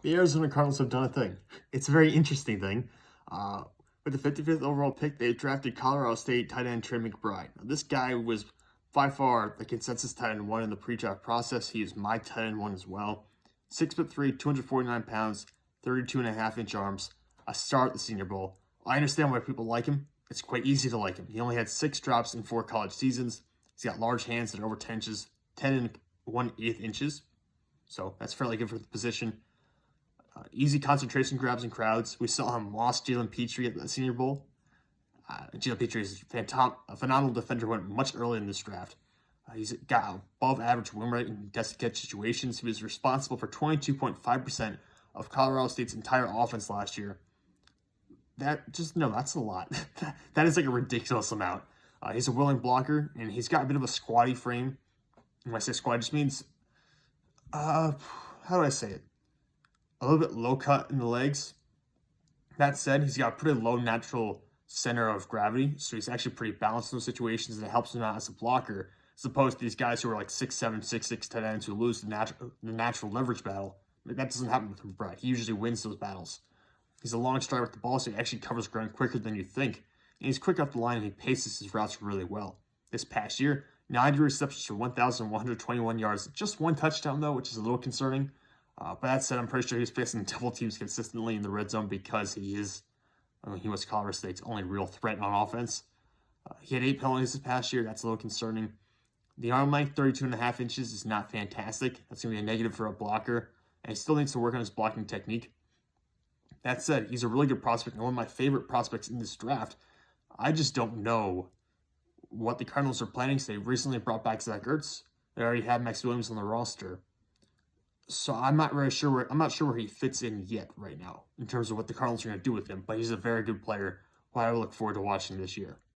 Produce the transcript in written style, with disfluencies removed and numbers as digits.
The Arizona Cardinals have done a thing. It's a very interesting thing. Uh, with the 55th overall pick, they drafted Colorado State tight end Trey McBride. Now, this guy was by far the consensus tight end one in the pre-draft process. He is my tight end one as well. 6'3", 249 pounds, 32.5-inch arms. A star at the Senior Bowl. I understand why people like him. It's quite easy to like him. He only had 6 drops in 4 college seasons. He's got large hands that are over 10 inches, 10 and 1/8 inches. So that's fairly good for the position. Easy concentration grabs in crowds. We saw him lost Jalen Petrie at the Senior Bowl. Jalen Petrie is a phenomenal defender who went much earlier in this draft. He's got above average win rate in contested catch situations. He was responsible for 22.5% of Colorado State's entire offense last year. That's a lot. That is like a ridiculous amount. He's a willing blocker, and he's got a bit of a squatty frame. When I say squat, it just means, how do I say it? A little bit low cut in the legs. That said, he's got a pretty low natural center of gravity, so he's actually pretty balanced in those situations, and it helps him out as a blocker, as opposed to these guys who are like 6'7", 6'6" tight ends who lose the natural leverage battle. That doesn't happen with McBride. He usually wins those battles. He's a long strider with the ball, so he actually covers ground quicker than you think, and he's quick up the line, and he paces his routes really well. This past year, 90 receptions for 1,121 yards, just 1 touchdown though, which is a little concerning. But that said, I'm pretty sure he's facing double teams consistently in the red zone because he was Colorado State's only real threat on offense. He had 8 penalties this past year. That's a little concerning. The arm length, 32.5 inches, is not fantastic. That's going to be a negative for a blocker. And he still needs to work on his blocking technique. That said, he's a really good prospect and one of my favorite prospects in this draft. I just don't know what the Cardinals are planning. So they recently brought back Zach Ertz. They already have Max Williams on the roster. So I'm not sure where he fits in yet right now in terms of what the Cardinals are going to do with him. But he's a very good player who I look forward to watching this year.